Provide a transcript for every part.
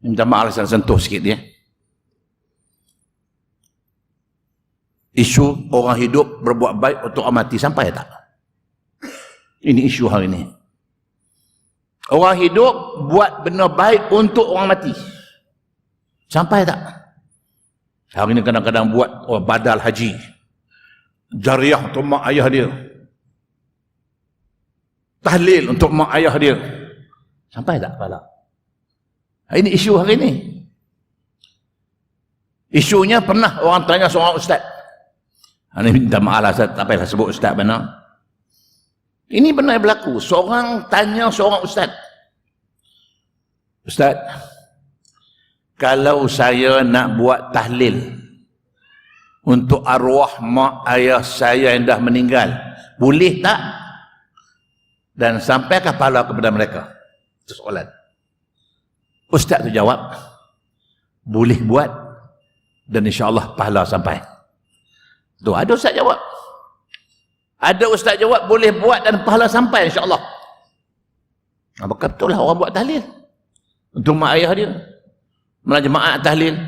Minta maaf saya sentuh sikit dia. Isu orang hidup berbuat baik untuk orang mati sampai tak? Ini isu hari ini. Orang hidup buat benda baik untuk orang mati. Sampai tak? Hari ini kadang-kadang buat badal haji. Jariah untuk mak ayah dia. Tahlil untuk mak ayah dia. Sampai tak kepala? Ini isu hari ini. Isunya pernah orang tanya seorang ustaz. Ini minta maaf lah, saya tak payah sebut ustaz mana. Ini benar berlaku. Seorang tanya seorang ustaz. Ustaz, kalau saya nak buat tahlil untuk arwah mak ayah saya yang dah meninggal, boleh tak? Dan sampaikah pahala kepada mereka? Itu soalan. Ustaz tu jawab, boleh buat dan insya-Allah pahala sampai. Tu ada ustaz jawab. Ada ustaz jawab boleh buat dan pahala sampai insya-Allah. Maka betul lah orang buat tahlil untuk mak ayah dia. Mana jemaat tahlil.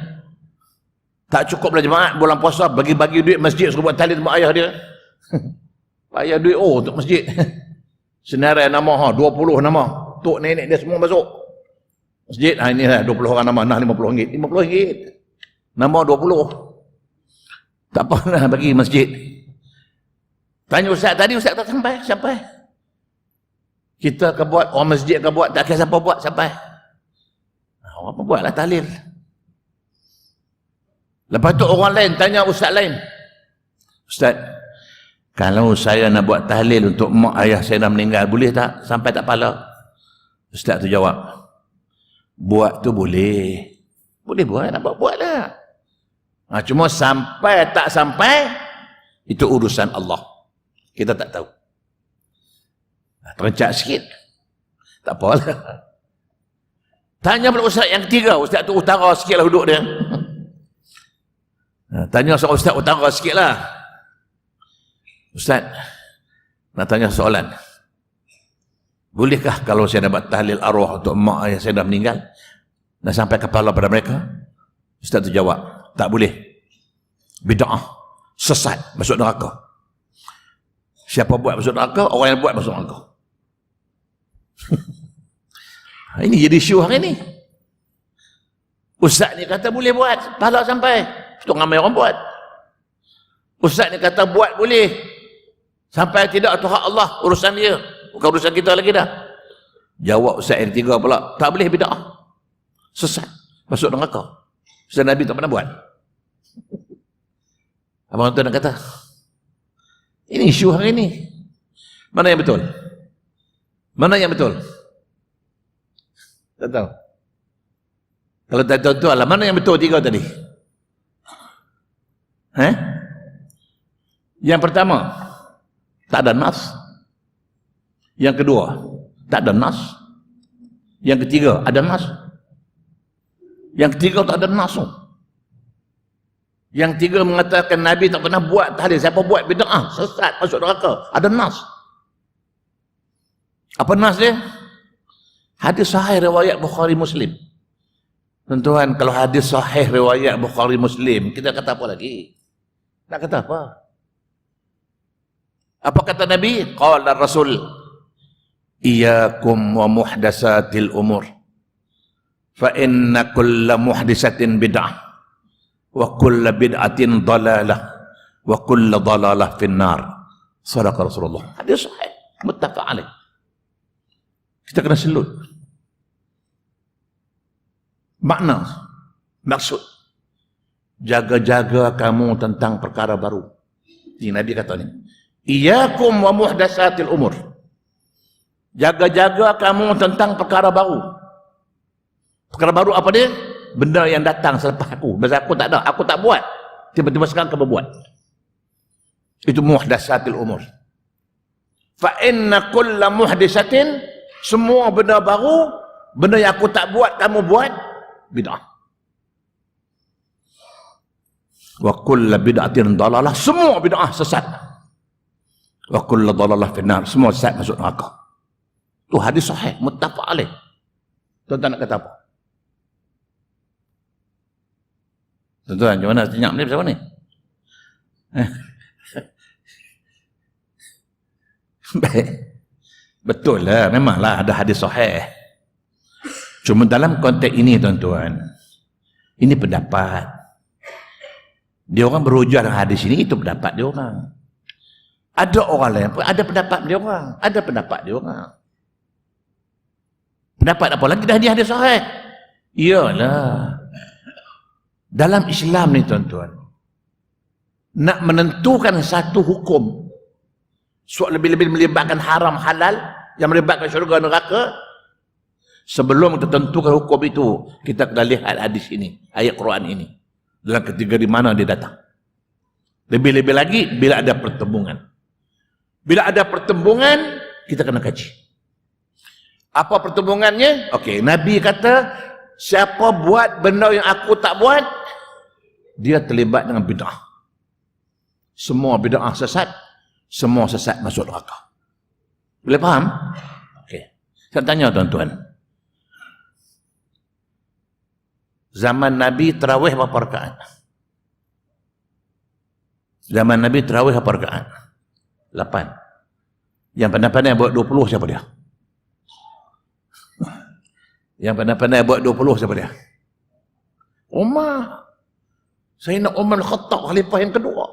Tak cukup lah jemaat bulan puasa bagi-bagi duit masjid suruh buat tahlil mak ayah dia. Bayar duit untuk masjid. Senarai nama 20 nama. Tok nenek dia semua masuk. Masjid ini lah 20 orang nama, nah RM50. RM50. Nama 20. Tak apa lah bagi masjid. Tanya ustaz tadi, ustaz tak sampai. Kita akan buat, orang masjid akan buat, tak kira siapa buat sampai. Orang apa buatlah tahlil. Lepas tu orang lain tanya ustaz lain. Ustaz, kalau saya nak buat tahlil untuk mak ayah saya dah meninggal, boleh tak? Sampai tak pahala? Ustaz tu jawab, buat tu boleh. Boleh buat, nak buat lah. Cuma sampai tak sampai, itu urusan Allah. Kita tak tahu. Terencak sikit. Tak apalah. Tanya pula ustaz yang ketiga. Ustaz tu utara sikit lah duduk dia. Tanya soal ustaz utara sikit lah. Ustaz, nak tanya soalan. Bolehkah kalau saya dapat tahlil arwah untuk mak ayah saya dah meninggal, nak sampai kepala pada mereka? Ustaz tu jawab, tak boleh. Bid'ah. Sesat. Masuk neraka. Siapa buat masuk neraka, orang yang buat masuk neraka. Ini jadi isu hari ini. Ustaz ni kata boleh buat, pahala sampai. Itu ramai orang buat. Ustaz ni kata buat boleh. Sampai tidak itu hak Allah, urusan dia. Bukan urusan kita lagi dah. Jawab ustaz yang tiga pula, tak boleh bid'ah. Sesat. Masuk neraka. Ustaz Nabi tak pernah buat. Abang tuan nak kata, ini isu hari ini. Mana yang betul? Mana yang betul? Tak tahu. Kalau tak tahu tu alah, mana yang betul tiga tadi? Yang pertama, tak ada nas. Yang kedua, tak ada nas. Yang ketiga, ada nas. Yang ketiga tak ada nas. Yang tiga mengatakan Nabi tak pernah buat tahlil. Siapa buat bid'ah, sesat, masuk neraka. Ada nas. Apa nas dia? Hadis sahih riwayat Bukhari Muslim. Tuan-tuan, kalau hadis sahih riwayat Bukhari Muslim, kita kata apa lagi? Nak kata apa? Apa kata Nabi? Qala Rasul, iyyakum wa muhdatsatil umur. Fa inna kulla muhdatsatin bid'ah. Wa kulla bid'atin dalalah. Wa kulla dalalah finnar. Sadaqa Rasulullah. Hadis sahih. Muttafaq alaih. Kita kena selut. Makna, maksud, jaga-jaga kamu tentang perkara baru. Ini Nabi kata ni, iyyakum wa muhdatsatil umur. Jaga-jaga kamu tentang perkara baru. Perkara baru apa dia? Benda yang datang selepas aku. Biasa aku tak ada, aku tak buat. Tiba-tiba sekarang kamu buat. Itu muhdatsatil umur. Fa inna kulla muhdatsatin, semua benda baru, benda yang aku tak buat kamu buat, bid'ah. Wa kullu bid'atin dalalah, semua bid'ah sesat. Wa kullu dalalah finnar, semua sesat masuk neraka. Itu hadis sahih muttafaq alaih. Tuan-tuan nak kata apa? Tuan-tuan, macam mana senyap ni bersama ni? Baik. Betul lah, memanglah ada hadis sahih. Cuma dalam konteks ini tuan-tuan, ini pendapat. Dia orang berujar dengan hadis ini, itu pendapat dia orang. Ada orang lain pun ada pendapat dia orang. Ada pendapat dia orang. Pendapat apa lagi dah hadis sahih? Iyalah. Dalam Islam ni tuan-tuan, nak menentukan satu hukum, lebih-lebih melibatkan haram halal, yang melibatkan syurga neraka, sebelum kita tentukan hukum itu, kita kena lihat hadis ini, ayat Quran ini, dalam ketiga di mana dia datang. Lebih-lebih lagi bila ada pertembungan. Bila ada pertembungan, kita kena kaji. Apa pertembungannya? Okey, Nabi kata, siapa buat benda yang aku tak buat, dia terlibat dengan bid'ah. Semua bid'ah sesat, semua sesat masuk neraka. Boleh faham? Okey. Saya tanya tuan-tuan. Zaman Nabi tarawih berapa rakaat? Zaman Nabi tarawih berapa rakaat? 8. Yang pandai-pandai buat 20 siapa dia? Yang pandai-pandai buat 20 siapa dia? Umar. Sayyidina Umar Al-Khattab khalifah yang kedua.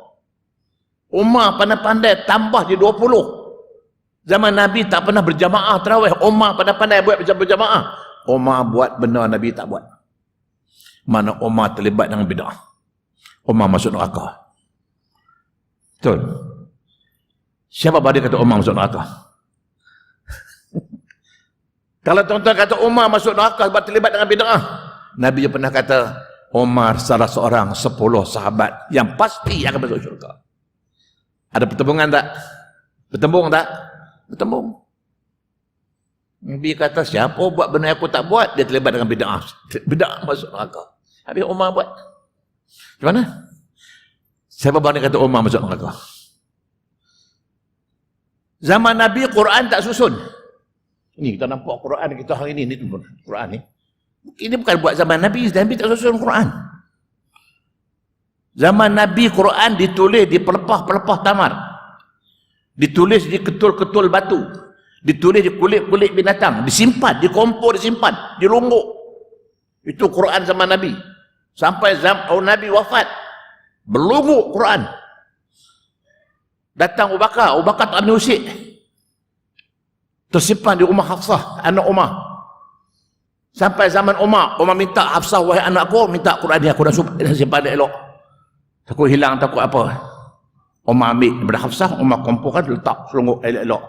Umar pandai-pandai tambah je 20. Zaman Nabi tak pernah berjamaah tarawih. Umar pandai-pandai buat berjamaah. Umar buat benda Nabi tak buat. Mana Umar terlibat dengan bid'ah. Umar masuk neraka. Betul. Siapa pada kata Umar masuk neraka? Kalau tuan-tuan kata Umar masuk neraka sebab terlibat dengan bid'ah, Nabi pernah kata Umar salah seorang 10 sahabat yang pasti akan masuk syurga. Ada pertembungan tak? Bertembung tak? Bertembung. Nabi kata siapa buat benda yang aku tak buat, dia terlibat dengan bid'ah. Bid'ah masuk neraka. Habis Umar buat. Macam mana? Siapa berani kata Umar masuk neraka? Zaman Nabi Quran tak susun. Ini kita nampak Quran kita hari ini Quran ni. Ini bukan buat zaman Nabi, Nabi tak susun Quran. Zaman Nabi Quran ditulis di pelepah-pelepah tamar. Ditulis di ketul-ketul batu. Ditulis di kulit-kulit binatang, disimpan, dikompor, disimpan, dilungguk. Itu Quran zaman Nabi. Sampai zaman Nabi wafat, berlungguk Quran. Datang Abu Bakar tak boleh usik. Tersimpan di rumah Hafsah, anak Umar. Sampai zaman Umar minta Hafsah, wahai anakku, minta Quran ni, aku dah simpan dia elok. Takut hilang, takut apa. Umar ambil daripada Hafsah, Umar komporkan, letak selungguk elok-elok.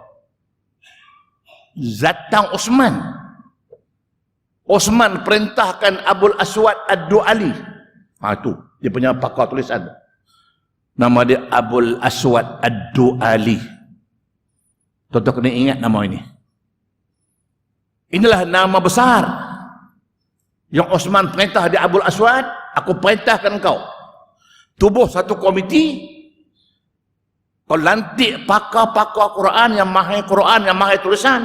Datang Osman perintahkan Abul Aswad Ad-Du'ali. Itu dia punya pakar tulisan. Nama dia Abul Aswad Ad-Du'ali. Tuan-tuan kena ingat nama ini. Inilah nama besar yang Osman perintah di Abul Aswad. Aku perintahkan kau tubuh satu komiti, kau lantik pakar-pakar Quran yang mahir tulisan,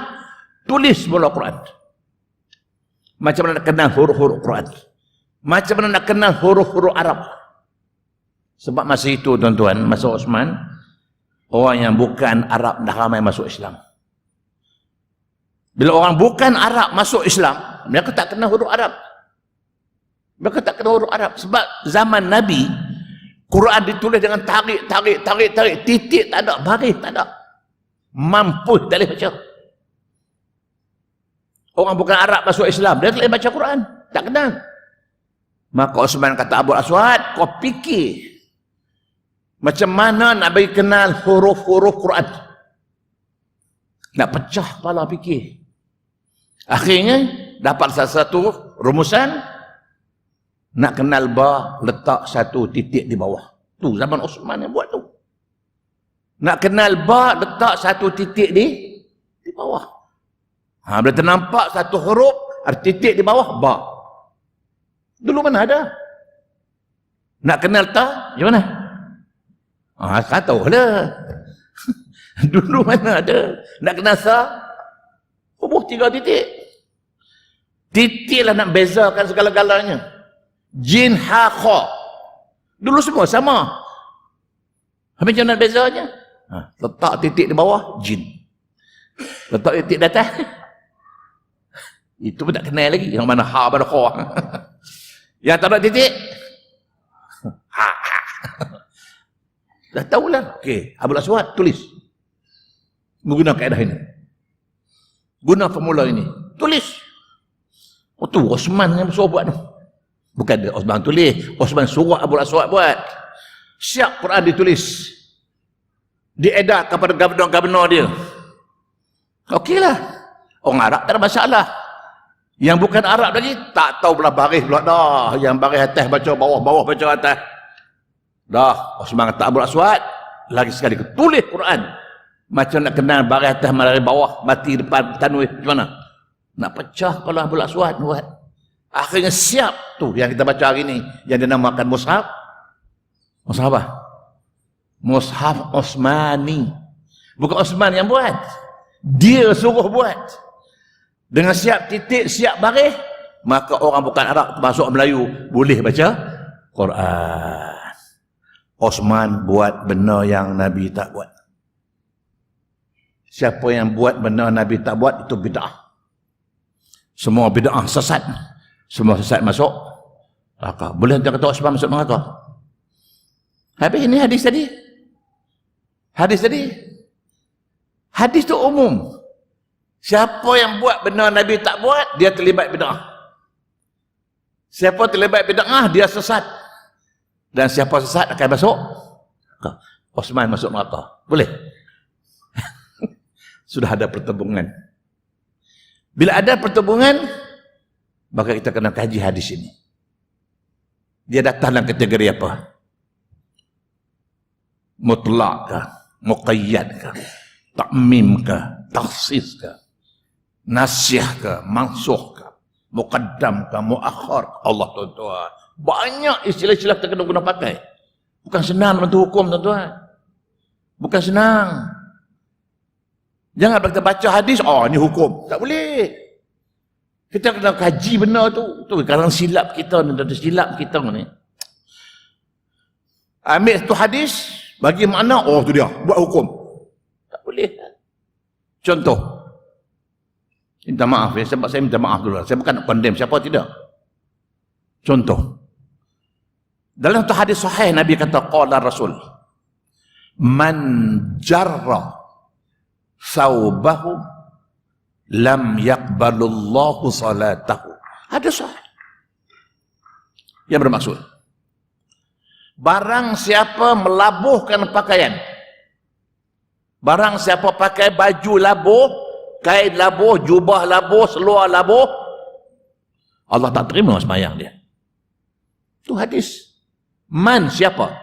tulis bola Quran. Macam mana nak kenal huruf-huruf Quran, macam mana nak kenal huruf-huruf Arab. Sebab masa itu tuan-tuan, masa Osman, orang yang bukan Arab dah ramai masuk Islam. Bila orang bukan Arab masuk Islam, mereka tak kenal huruf Arab. Mereka tak kenal huruf Arab. Sebab zaman Nabi, Quran ditulis dengan tarik, titik tak ada, baris tak ada. Mampus tak boleh baca. Orang bukan Arab masuk Islam, dia tak boleh baca Quran, tak kenal. Maka Osman kata Abu Aswad, kau fikir macam mana nak bagi kenal huruf-huruf Quran. Nak pecah kepala fikir. Akhirnya dapat satu rumusan, nak kenal ba, letak satu titik di bawah. Tu zaman Osman yang buat tu. Nak kenal ba, letak satu titik di bawah. Bila ternampak satu huruf, ada titik di bawah, ba. Dulu mana ada? Nak kenal ta, macam mana? Tak tahu lah. Dulu mana ada? Nak kenal sa, huruf 3 titik. Titik lah nak bezakan segala-galanya. Jin, ha, kha. Dulu semua sama. Habis macam mana bezanya? Letak titik di bawah, jin. Letak titik di atas, itu pun tak kenal lagi. Yang mana ha, mana kha. Yang tak ada titik, ha. Dah tahulah. Okey, Abul Aswad tulis. Menggunakan kaedah ini. Guna formula ini. Tulis. Oh tu Osman yang suruh buat tu. Bukan dia Osman tulis. Osman suruh Abul Aswad buat. Siap Quran ditulis. Diedar kepada gubernur-gubernur dia. Okeylah. Orang Arab tak ada masalah. Yang bukan Arab lagi tak tahu belah baris pula dah. Yang baris atas baca bawah, bawah baca atas. Dah, Osman kata Abul Aswad lagi sekali tulis Quran. Macam nak kenal baris atas baris bawah, mati depan tanwih macam mana? Nak pecah kepala Abul Aswad buat. Akhirnya siap tu yang kita baca hari ni yang dinamakan mushaf. Mushaf apa? Mushaf Osmani. Bukan Osman yang buat. Dia suruh buat. Dengan siap titik, siap baris, maka orang bukan Arab termasuk Melayu boleh baca Quran. Osman buat benda yang Nabi tak buat. Siapa yang buat benda Nabi tak buat, itu bid'ah. Semua bid'ah sesat. Semua sesat masuk neraka. Boleh dia kata Osman masuk neraka? Habis ini hadis tadi. Hadis tadi. Hadis tu umum. Siapa yang buat benda Nabi tak buat, dia terlibat bid'ah. Siapa terlibat bid'ah, dia sesat. Dan siapa sesat akan masuk neraka. Osman masuk neraka. Boleh? Sudah ada pertembungan. Bila ada pertembungan, maka kita kena kaji hadis ini. Dia datang dalam kategori apa? Mutlak ke? Muqayyad ke? Ta'mim ke? Takhsis ke? Nasyah ke? Mansuh ke? Muqaddam ke? Muakhir? Allah tuan-tuan. Banyak istilah-istilah kita kena guna pakai. Bukan senang menentu hukum tuan-tuan. Bukan senang. Jangan kita baca hadis, oh ni hukum. Tak boleh. Kita kena kaji benda tu. Tu kadang silap kita ni, silap kita ni. Ambil satu hadis, bagi makna, oh tu dia, buat hukum. Tak boleh. Contoh. Minta maaf ya, sebab saya minta maaf dulu. Saya bukan nak condemn siapa, tidak. Contoh. Dalam satu hadis sahih Nabi kata qala Rasul man jarra saubahu lam yaqbalullahu salatahu. Ada sahih yang bermaksud barang siapa melabuhkan pakaian, barang siapa pakai baju labuh, kain labuh, jubah labuh, seluar labuh, Allah tak terima sembahyang dia. Itu hadis. Man siapa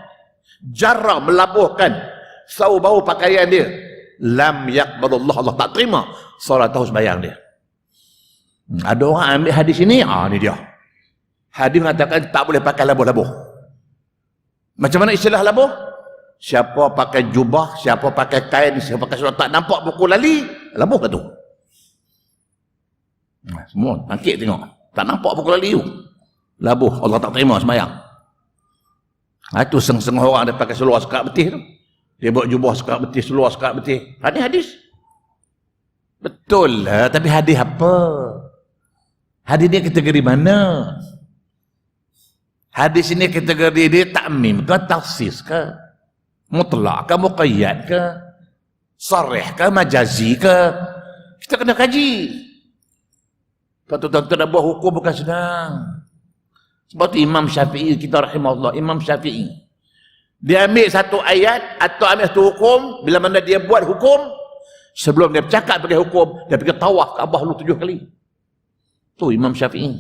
jarra melabuhkan saubau pakaian dia, lam yaqbalullah, Allah tak terima solatah sembahyang dia. Ada orang ambil hadis ini, ni dia. Hadis mengatakan tak boleh pakai labuh-labuh. Macam mana istilah labuh? Siapa pakai jubah, siapa pakai kain, siapa pakai seluar tak nampak buku lali, labuh ke tu? Semua tangkit tengok, tak nampak buku lali tu, labuh, Allah tak terima sembahyang. Itu setengah orang dia pakai seluar sekat betih tu. Dia buat jubah sekat betih, seluar sekat betih. Hadis. Betul lah, tapi hadis apa? Hadis dia kategori mana? Hadis ini kategori dia ta'mim ke, takhsis ke, mutlak ke, muqayyad ke, sarih ke, majazi ke? Kita kena kaji. Tuan-tuan nak buat hukum bukan senang. Sebab tu Imam Syafi'i kita rahimahullah, Imam Syafi'i, dia ambil satu ayat atau ambil satu hukum, bila mana dia buat hukum, sebelum dia bercakap bagi hukum, dia pergi tawaf Kaabah lu 7 kali. Tu Imam Syafi'i.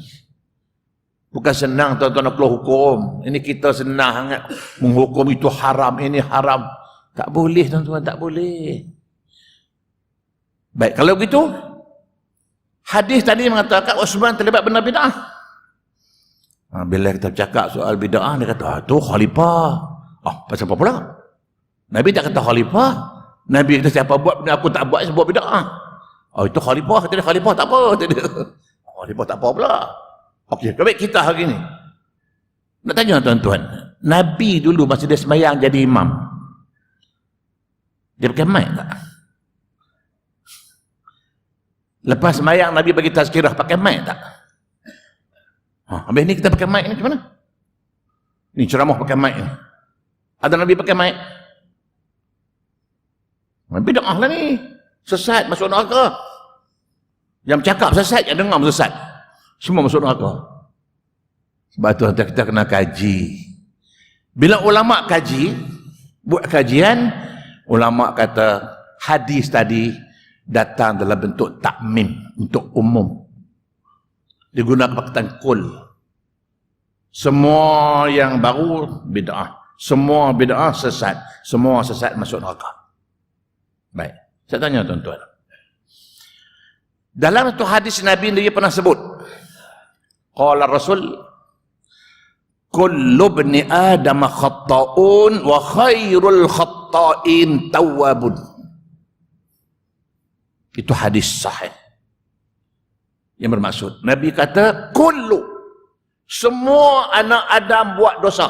Bukan senang tuan-tuan nak keluar hukum. Ini kita senang sangat menghukum itu haram, ini haram. Tak boleh tuan-tuan, tak boleh. Baik, kalau begitu, hadis tadi mengatakan Osman terlibat benda bid'ah. Bila kita cakap soal bid'ah, dia kata, tu khalifah. Pasal apa pula? Nabi tak kata khalifah. Nabi kata siapa buat benda aku tak buat, sebab bid'ah. Itu khalifah. Kata dia khalifah tak apa. Kata dia. Khalifah tak apa pula. Okey, baik kita hari ni. Nak tanya tuan-tuan. Nabi dulu masa dia sembahyang jadi imam, dia pakai mic tak? Lepas sembahyang Nabi bagi tazkirah, pakai mic tak? Habis ni kita pakai mic ni macam mana? Ni ceramah pakai mic ni. Ada Nabi pakai mic? Bid'ah lah ni. Sesat, masuk neraka. Yang cakap sesat, yang dengar sesat. Semua masuk neraka. Sebab tu kita kena kaji. Bila ulama kaji, buat kajian, ulama kata hadis tadi datang dalam bentuk takmim, untuk umum. Digunakan perkataan kul. Semua yang baru bid'ah. Semua bid'ah sesat. Semua sesat masuk neraka. Baik. Saya tanya tuan-tuan. Dalam satu hadis Nabi dia pernah sebut. Qala Rasul, kullu ibni Adam khatta'un wa khairul khatta'in tawwabun. Itu hadis sahih. Yang bermaksud, Nabi kata, kullu, semua anak Adam buat dosa.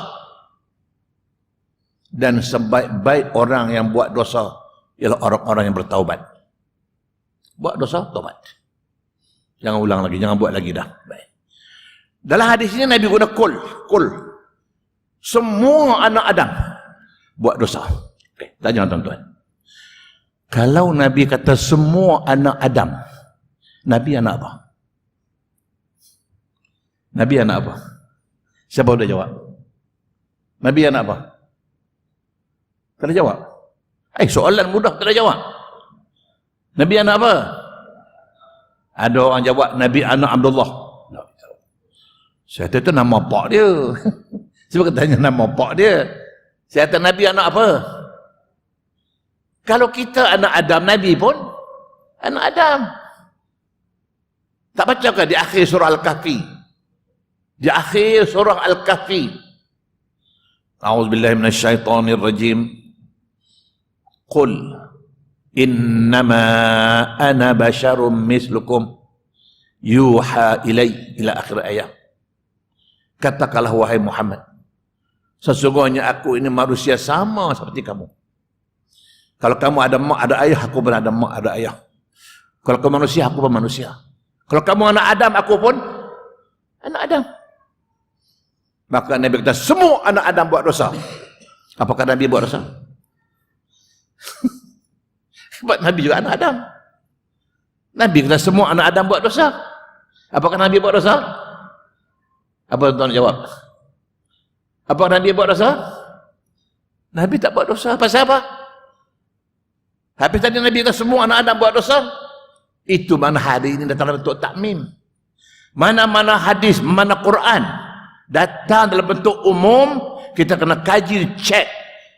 Dan sebaik-baik orang yang buat dosa ialah orang-orang yang bertaubat. Buat dosa, taubat. Jangan ulang lagi, jangan buat lagi dah. Baik. Dalam hadis ini Nabi guna kul. Semua anak Adam buat dosa. Okay, tanya tuan-tuan. Kalau Nabi kata semua anak Adam, Nabi anak apa? Nabi anak apa? Siapa boleh jawab? Nabi anak apa? Tak ada jawab. Soalan mudah tak ada jawab. Nabi anak apa? Ada orang jawab Nabi anak Abdullah. Saya kata itu nama pak dia. Siapa katanya nama pak dia? Saya kata Nabi anak apa? Kalau kita anak Adam, Nabi pun anak Adam. Tak baca ke di akhir surah Al-Kahfi? Di akhir surah Al-Kahfi. A'udzubillahi minasyaitonirrajim. Qul innama ana basyarum mislukum yuha ilai, ila akhir ayat. Katakanlah wahai Muhammad, sesungguhnya aku ini manusia sama seperti kamu. Kalau kamu ada mak, ada ayah, aku pun ada mak, ada ayah. Kalau kamu manusia, aku pun manusia. Kalau kamu anak Adam, aku pun anak Adam. Maka Nabi kata, semua anak Adam buat dosa. Apakah Nabi buat dosa? Sebab Nabi juga anak Adam. Nabi kata, semua anak Adam buat dosa. Apakah Nabi buat dosa? Apa tuan jawab? Apakah Nabi buat dosa? Nabi tak buat dosa. Pasal apa? Habis tadi Nabi kata semua anak Adam buat dosa. Itu mana hadis ini datang dalam bentuk takmim. Mana-mana hadis, mana Quran datang dalam bentuk umum, kita kena kaji, cek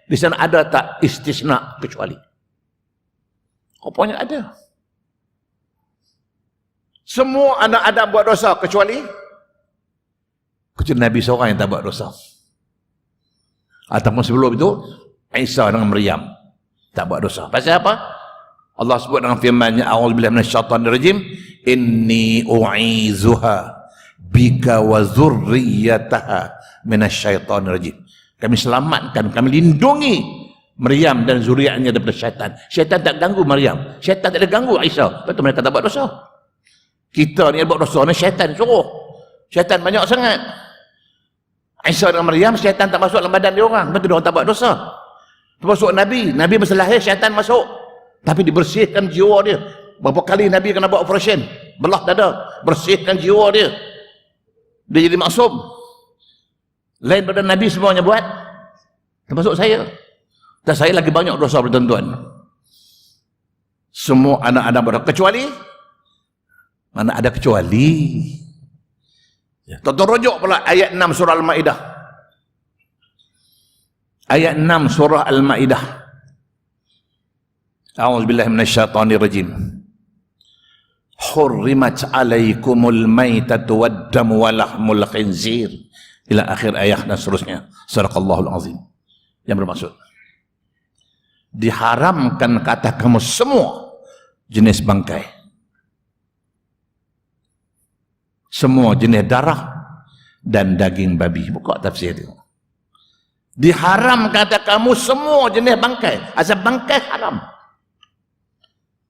di sana ada tak istisna, kecuali. Rupanya ada. Semua anak Adam buat dosa kecuali Nabi seorang yang tak buat dosa. Ataupun sebelum itu Isa dengan Maryam tak buat dosa. Pasal apa? Allah sebut dengan firman-Nya, a'udzubillahi minasyaitonirrajim, inni u'izuha bika wa dzurriyyataha minasyaitonirrajim. Kami selamatkan, kami lindungi Maryam dan zuriatnya daripada syaitan. Syaitan tak ganggu Maryam, syaitan tak ada ganggu Isa. Betul mereka tak buat dosa. Kita ni buat dosa ni syaitan suruh. Syaitan banyak sangat. Isa dengan Maryam, syaitan tak masuk dalam badan dia orang. Betul dia orang tak buat dosa. Termasuk Nabi. Nabi masa lahir syaitan masuk. Tapi dibersihkan jiwa dia. Berapa kali Nabi kena buat operasi, belah dada, bersihkan jiwa dia. Dia jadi maksum. Lain pada Nabi semuanya buat. Termasuk saya. Dan saya lagi banyak dosa bertuan-tuan. Semua anak-anak berdosa. Kecuali, mana ada kecuali. Tonton rujuk pula ayat 6 surah Al-Ma'idah. Ayat 6 surah Al-Ma'idah. A'udzubillahi minasyaitonirrajim. Hurrimat 'alaikumul maitatu wad-damu wa lahmul khinzir, ila akhir ayat dan seterusnya. Sadaqallahul azim. Yang bermaksud, diharamkan ke atas kamu semua jenis bangkai, semua jenis darah dan daging babi. Buka tafsir itu. Diharamkan atas kamu semua jenis bangkai. Asal bangkai haram.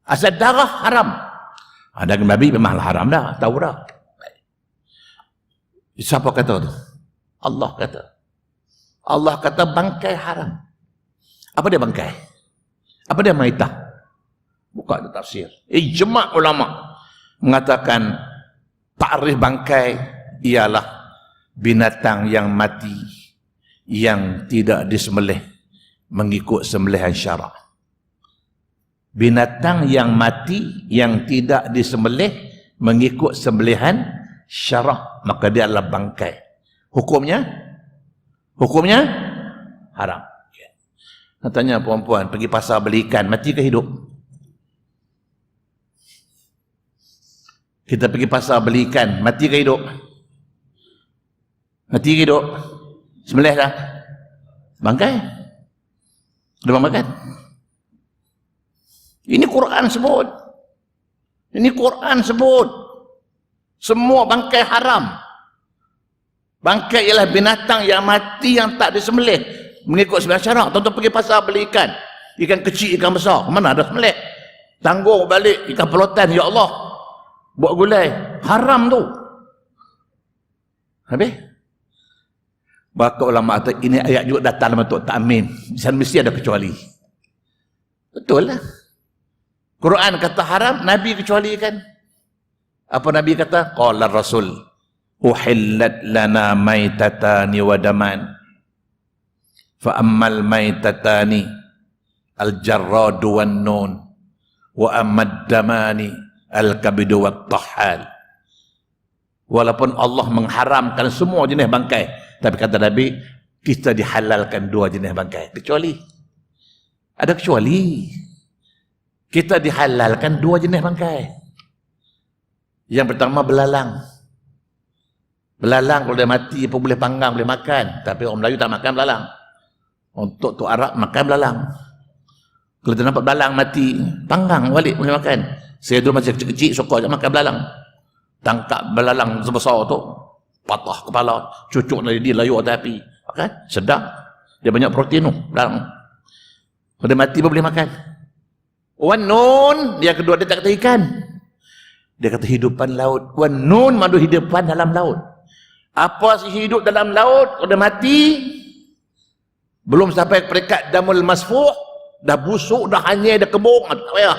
Asal darah haram. Daging babi memanglah haram dah, tahu dah. Siapa kata tu? Allah kata. Allah kata bangkai haram. Apa dia bangkai? Apa dia maitah? Buka ada tafsir. Ijma' ulama mengatakan takrif bangkai ialah binatang yang mati yang tidak disembelih mengikut sembelihan syarak. Binatang yang mati yang tidak disembelih mengikut sembelihan syarak, maka dia adalah bangkai. Hukumnya haram. Nak tanya perempuan pergi pasar beli ikan, mati ke hidup? Kita pergi pasar beli ikan, mati ke hidup? Mati ke hidup? Sembelih dah. Bangkai. Dia makan. Ini Quran sebut. Ini Quran sebut. Semua bangkai haram. Bangkai ialah binatang yang mati yang tak disembelih mengikut sembelihan syarak. Tuan-tuan pergi pasar beli ikan. Ikan kecil, ikan besar. Mana ada sembelih? Tanggung balik ikan pelotan, ya Allah. Buat gulai. Haram tu. Habis? Bahkan ulama kata ini ayat juga datang dalam bentuk ta'min. Di sana mesti ada kecuali. Betul lah. Quran kata haram, Nabi kecuali kan? Apa Nabi kata? Qala Rasul, uhillat lana maitatani wa daman. Fa ammal maitatani al-jarradu wan nun wa ammad damani al-kabidu wat tahal. Walaupun Allah mengharamkan semua jenis bangkai, tapi kata Nabi, kita dihalalkan dua jenis bangkai. Kecuali. Ada kecuali. Kita dihalalkan dua jenis bangkai. Yang pertama belalang. Belalang kalau dia mati pun boleh panggang, boleh makan. Tapi orang Melayu tak makan belalang. Untuk tu Arab makan belalang. Kalau dia nampak belalang mati, panggang balik boleh makan. Saya dulu masih kecil-kecil suka je makan belalang. Tangkap belalang sebesar tu, patah kepala, cucuk dari dia layu atas api. Makan, sedap. Dia banyak protein tu, belalang. Kalau dia mati pun boleh makan. Wan nun, dia kedua dia tak kata ikan. Dia kata hidupan laut. Wan nun madu hidupan dalam laut. Apa sih hidup dalam laut? Kalau dia mati, belum sampai peringkat damul masfuh, dah busuk, dah hanyir, dah kembung, tak payah.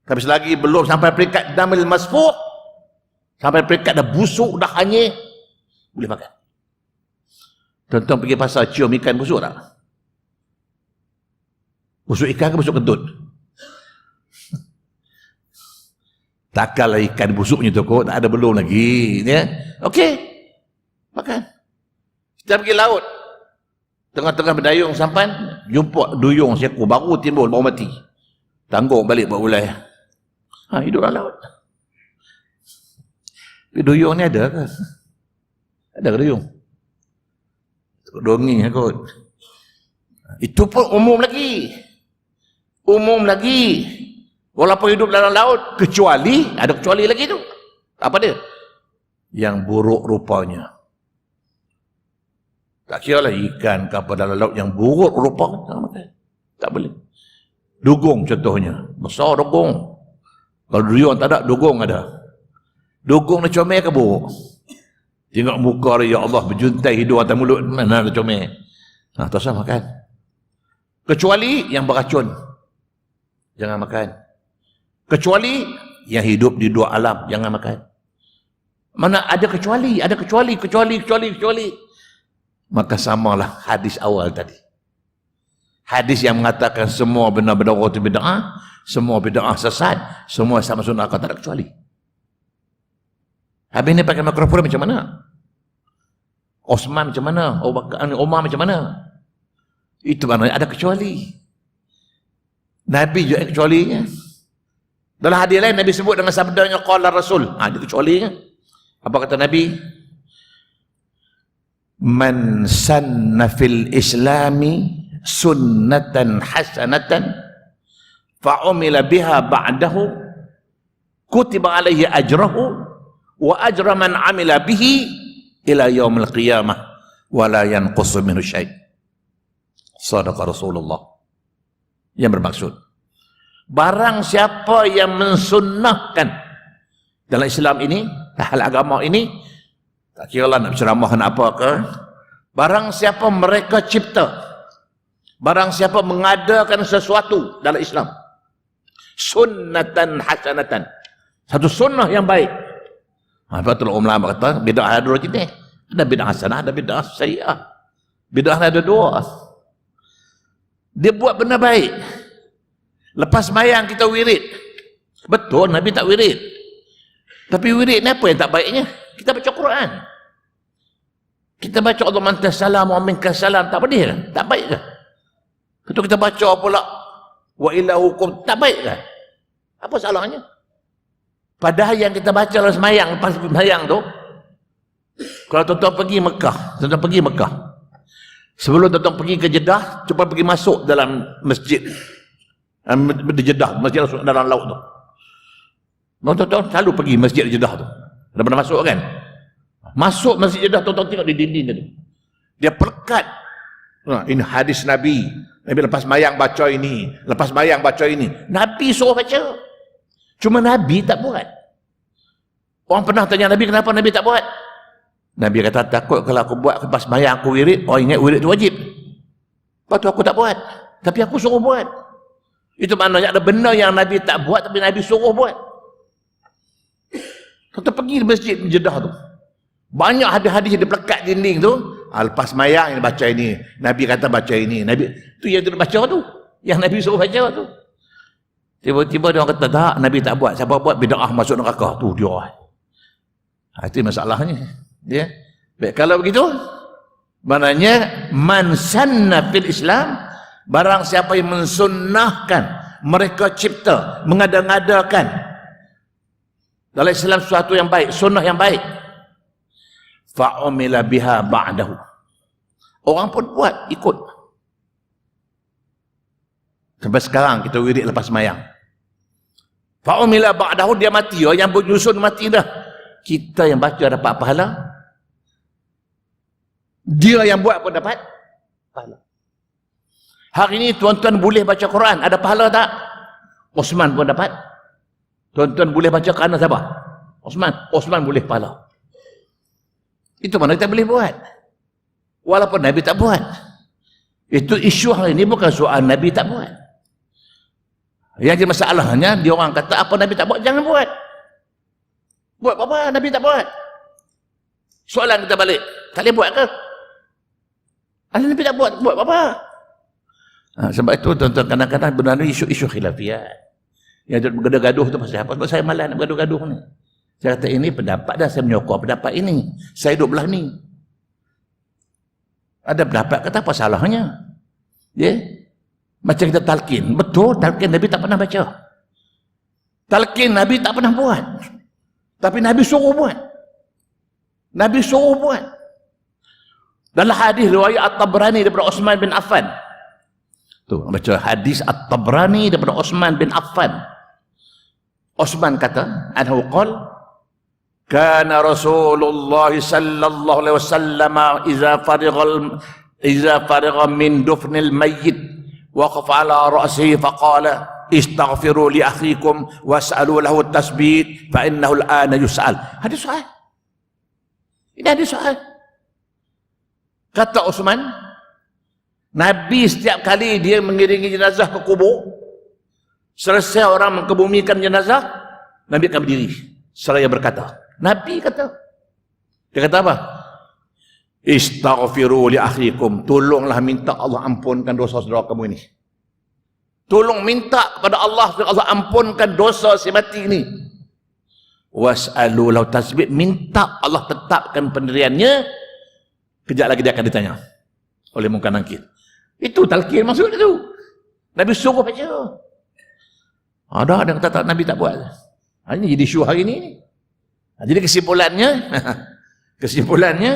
Tapi selagi belum sampai peringkat damul masfuh, sampai peringkat dah busuk, dah hanyir, boleh makan. Tuan-tuan pergi pasar cium ikan busuk tak? Busuk ikan ke busuk kentut? Takkanlah ikan busuknya tu kok, tak ada belum lagi. Ya? Okey, makan. Kita pergi laut. Tengah-tengah berdayung sampan, jumpa duyung seekor baru timbul, baru mati. Tanggung balik buat ulai. Hidup dalam laut. Duyung ni ada ke? Ada ke duyung? Dongeng kot. Itu pun umum lagi. Umum lagi. Walaupun hidup dalam laut, kecuali, ada kecuali lagi tu. Apa dia? Yang buruk rupanya. Tak kira lah ikan ke apa dalam laut yang buruk rupa. Tak boleh. Dugong contohnya. Besar dugong. Kalau duyung tak ada, dugong ada. Dugong dia comel ke buruk? Tengok muka dia, ya Allah, berjuntai hidung atas mulut, mana ada comel. Tak usah makan. Kecuali yang beracun. Jangan makan. Kecuali yang hidup di dua alam, jangan makan. Mana ada kecuali, kecuali. Maka samalah hadis awal tadi. Hadis yang mengatakan semua benar-benar itu bid'ah, semua bid'ah sesat, semua sama sunnah, tak ada kecuali. Habis ni pakai mikrofon macam mana? Osman macam mana? Umar macam mana? Itu mana ada kecuali. Nabi juga kecualinya. Dalam hadis lain Nabi sebut dengan sabdanya qala Rasul. Ada kecualinya. Apa kata Nabi? Man sanna fil islami sunnatan hasanatan fa'umila biha ba'dahu kutiba alaihi ajrahu wa ajra man amila bihi ila yaumil qiyamah wa la yanqusu minhu syai'. Sadaqa Rasulullah. Yang bermaksud, barang siapa yang mensunnahkan dalam Islam ini, hal agama ini, tak kira lah nak ceramah nak apa ke, barang siapa mereka cipta, barang siapa mengadakan sesuatu dalam Islam, sunnatan hasanatan, satu sunnah yang baik. Betul ulama kata bid'ah ada dua jenis, ada bid'ah hasanah, ada bid'ah sayyi'ah. Bid'ah ada dua. Dia buat benda baik. Lepas sembahyang kita wirid. Betul Nabi tak wirid. Tapi wirid ni apa yang tak baiknya? Kita baca Quran. Kita baca Allah mantas salam wa minkas salam, tak boleh kan? Tak baik ke? Betul kita baca pula wa ilahukum, tak baik ke? Apa salahnya? Padahal yang kita baca dalam sembahyang, lepas sembahyang tu, kalau tuan-tuan pergi Mekah, sebelum tuan-tuan pergi ke Jeddah, cuba pergi masuk dalam masjid di Jeddah, masjid dalam laut tu. Tuan-tuan selalu pergi masjid di Jeddah tu. Dah pernah masuk kan? Masuk masjid Jeddah, tuan-tuan tengok di dinding tu. Dia perkat. Ini hadis Nabi. Nabi lepas sembahyang baca ini, lepas sembahyang baca ini. Nabi suruh baca. Cuma Nabi tak buat. Orang pernah tanya Nabi, kenapa Nabi tak buat? Nabi kata, takut kalau aku buat lepas sembahyang aku wirid, orang ingat wirid tu wajib. Lepas tu aku tak buat. Tapi aku suruh buat. Itu maknanya ada benda yang Nabi tak buat, tapi Nabi suruh buat. Kita pergi di masjid Jeddah tu. Banyak hadis-hadis yang dipelekat dinding tu. Lepas sembahyang yang baca ini. Nabi kata baca ini. Nabi tu yang dia baca tu. Yang Nabi suruh baca tu. Tiba-tiba dia orang kata, tak, Nabi tak buat. Siapa buat bid'ah masuk neraka. Tu dia. Itu masalahnya. Ya. Baik, kalau begitu, maknanya man sanna fil Islam, barang siapa yang mensunnahkan, mereka cipta, mengada-ngadakan dalam Islam sesuatu yang baik, sunnah yang baik, fa'umila biha ba'dahu, orang pun buat, ikut. Sampai sekarang kita wirid lepas sembahyang, fa'umila ba'dahu, dia mati, yang bernyusun mati dah, kita yang baca dapat pahala, dia yang buat pun dapat pahala. Hari ini tuan-tuan boleh baca Quran, ada pahala tak? Osman pun dapat. Tuan-tuan boleh baca kerana siapa? Osman boleh pahala. Itu mana kita boleh buat. Walaupun Nabi tak buat. Itu isu hari ini bukan soal Nabi tak buat. Yang jadi masalahnya, dia orang kata apa Nabi tak buat, jangan buat. Buat apa? Nabi tak buat. Soalan kita balik, tak boleh buat ke? Nabi tak buat, buat apa? Sebab itu tuan-tuan kadang-kadang benar isu-isu khilafiyat. Yang bergaduh-gaduh tu pasal apa? Sebab saya malas nak bergaduh-gaduh ni. Saya kata ini pendapat dah, saya menyokong pendapat ini. Saya duduk belah ni. Ada pendapat kata apa salahnya? Ya? Macam kita talqin. Betul, talqin Nabi tak pernah baca. Talqin Nabi tak pernah buat. Tapi Nabi suruh buat. Nabi suruh buat. Dalam hadis riwayat At-Tabrani daripada Uthman bin Affan. Tu baca hadis At-Tabrani daripada Uthman bin Affan. Uthman kata, anhu qala kana Rasulullah sallallahu alaihi wasallam iza farigha min dufnil mayyit waqafa ala ra'sihi faqala istaghfiru li akhikum was'alu lahu at-tasbih fa innahu al-ana yus'al. Hadis sahih. Ini hadis sahih. Kata Uthman, Nabi setiap kali dia mengiringi jenazah ke kubur, selesai orang mengebumikan jenazah, Nabi akan berdiri seraya berkata. Nabi kata, dia kata apa? Istaghfiru li akhikum, tolonglah minta Allah ampunkan dosa saudara kamu ini. Tolong minta kepada Allah supaya Allah ampunkan dosa si mati ini. Was'alu lahu tasbih, minta Allah tetapkan pendiriannya. Kejap lagi dia akan ditanya oleh Munkar Nakir. Itu talqin maksud itu. Nabi suruh baca. Ada yang kata Nabi tak buat. Ini jadi isu hari ini. Jadi kesimpulannya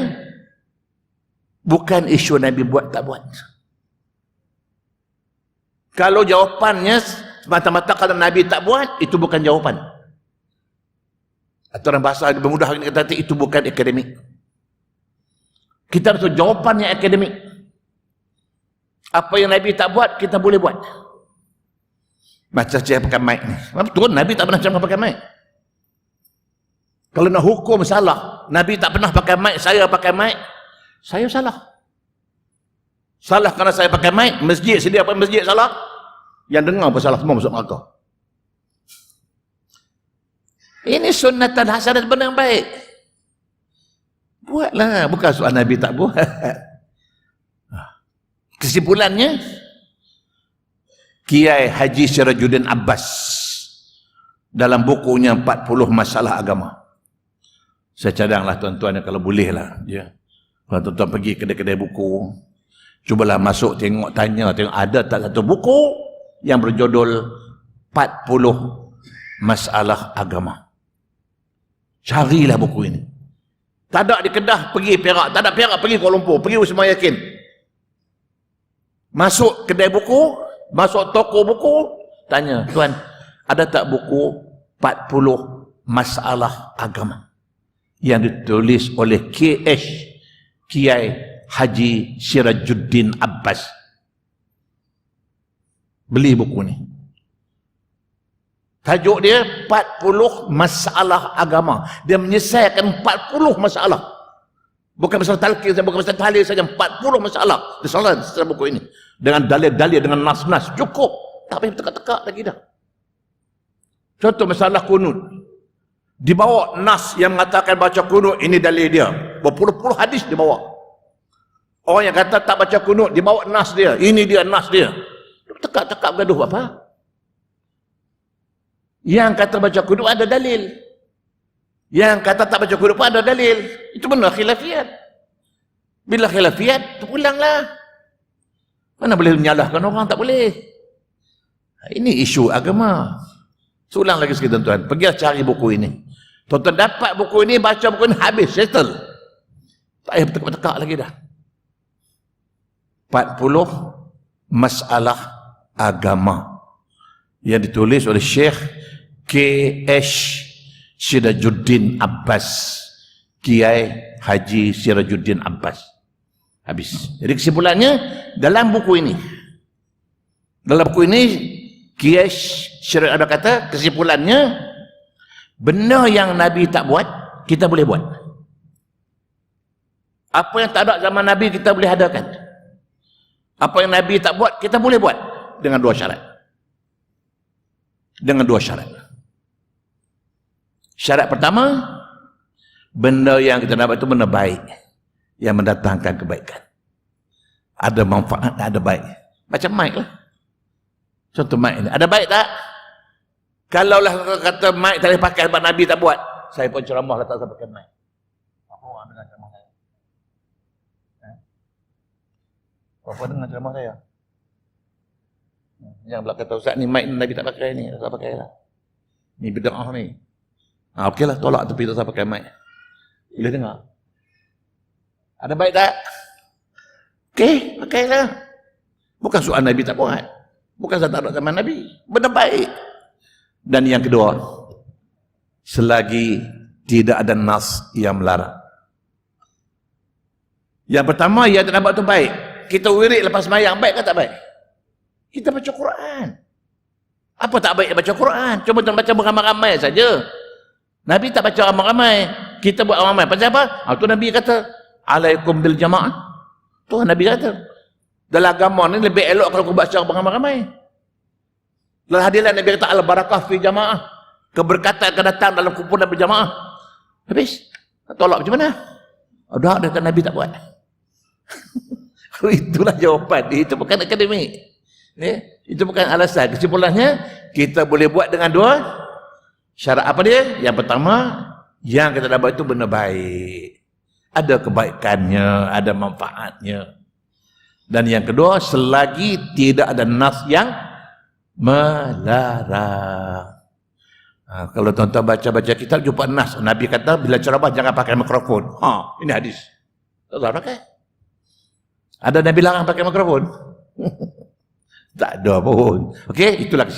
bukan isu Nabi buat tak buat. Kalau jawapannya semata-mata kalau Nabi tak buat, itu bukan jawapan. Atau dalam bahasa bermudah ini kata itu bukan akademik. Kita harus jawapan yang akademik. Apa yang Nabi tak buat, kita boleh buat. Macam saya pakai mic ni. Betul, Nabi tak pernah cara pakai mic. Kalau nak hukum salah, Nabi tak pernah pakai mic, saya pakai mic, saya salah. Salah kerana saya pakai mic, masjid sedia apa masjid salah? Yang dengar pun salah, semua masuk neraka. Ini sunnatan hasanah benda yang baik. Buatlah, bukan soal Nabi tak buat. Kesimpulannya, Kiai Haji Sirajuddin Abbas dalam bukunya 40 Masalah Agama. Saya cadanglah tuan-tuan kalau boleh lah. Ya. Kalau tuan-tuan pergi kedai-kedai buku, cubalah masuk tengok, tanya, tengok ada tak satu buku yang berjudul 40 Masalah Agama. Carilah buku ini. Tak ada di Kedah, pergi Perak. Tak ada Perak, pergi Kuala Lumpur. Pergi Usman Yakin. Masuk kedai buku, masuk toko buku, tanya, tuan, ada tak buku 40 Masalah Agama yang ditulis oleh Kiai Haji Sirajuddin Abbas? Beli buku ni. Tajuk dia 40 Masalah Agama. Dia menyelesaikan 40 masalah. Bukan masalah talqin, bukan masalah tahlil saja, 40 masalah. Dia salah dalam buku ini. Dengan dalil-dalil, dengan nas-nas. Cukup. Tak payah tekak-tekak lagi dah. Contoh masalah kunut. Dibawa nas yang mengatakan baca kunut, ini dalil dia. Berpuluh-puluh hadis dibawa. Orang yang kata tak baca kunut, dibawa nas dia. Ini dia nas dia. Tekak-tekak bergaduh apa? Yang kata baca kunut ada dalil. Yang kata tak baca kunut pun ada dalil. Itu benar khilafiat. Bila khilafiat, terpulanglah. Mana boleh menyalahkan orang, tak boleh. Ini isu agama. Ulang lagi sikit tuan-tuan. Pergilah cari buku ini. Tuan-tuan dapat buku ini, baca buku ini, habis, settle. Tak payah bertekak-tekak lagi dah. 40 Masalah Agama yang ditulis oleh Syekh K.H. Sirajuddin Abbas, Kiai Haji Sirajuddin Abbas. Habis. Jadi kesimpulannya, dalam buku ini, Kiai Sirajuddin Abbas kata, kesimpulannya, benda yang Nabi tak buat, kita boleh buat. Apa yang tak ada zaman Nabi, kita boleh adakan. Apa yang Nabi tak buat, kita boleh buat. Dengan dua syarat. Dengan dua syarat. Syarat pertama, benda yang kita dapat itu benda baik, yang mendatangkan kebaikan. Ada manfaat, ada baik. Macam mic lah. Contoh mic ini. Ada baik tak? Kalaulah kata mic tak boleh pakai sebab Nabi tak buat, saya pun ceramah kata saya pakai mic. Apa dengan ceramah saya? Apa dengan ceramah saya? Yang belakang kata Ustaz ni mic Nabi tak pakai ni, tak pakai lah. Ni bid'ah ni. Okey lah, tolak tepi tak saya pakai mic. Boleh dengar? Ada baik tak? Okey, pakailah. Bukan soal Nabi tak buat. Bukan saya tak ada zaman Nabi. Benda baik. Dan yang kedua, selagi tidak ada nas yang melarang. Yang pertama, yang tak nampak tu baik. Kita wirid lepas sembahyang, baik ke tak baik? Kita baca Quran. Apa tak baik baca Quran? Cuma baca beramai-ramai saja. Nabi tak baca ramai-ramai. Kita buat ramai. Pasal apa? Itu Nabi kata, alaikum bil jamaah. Tuhan Nabi kata, dalam agama ni lebih elok kalau kau baca beramai-ramai. Dalam hadilah Nabi kata, al-barakah fi jamaah. Keberkatan akan datang dalam kumpulan berjamaah. Habis. Tolak macam mana? Dah kata Nabi tak buat. Itulah jawapan. Itu bukan akademik. Itu bukan alasan. Kesimpulannya, kita boleh buat dengan dua syarat. Apa dia? Yang pertama, yang kita dapat itu benda baik. Ada kebaikannya, ada manfaatnya. Dan yang kedua, selagi tidak ada nas yang melarang. Kalau tuan-tuan baca-baca kitab, jumpa nas. Nabi kata, bila ceramah jangan pakai mikrofon. Ini hadis. Tak pakai. Ada Nabi larang pakai mikrofon? Tak ada pun. Okey, itulah kesimpulan.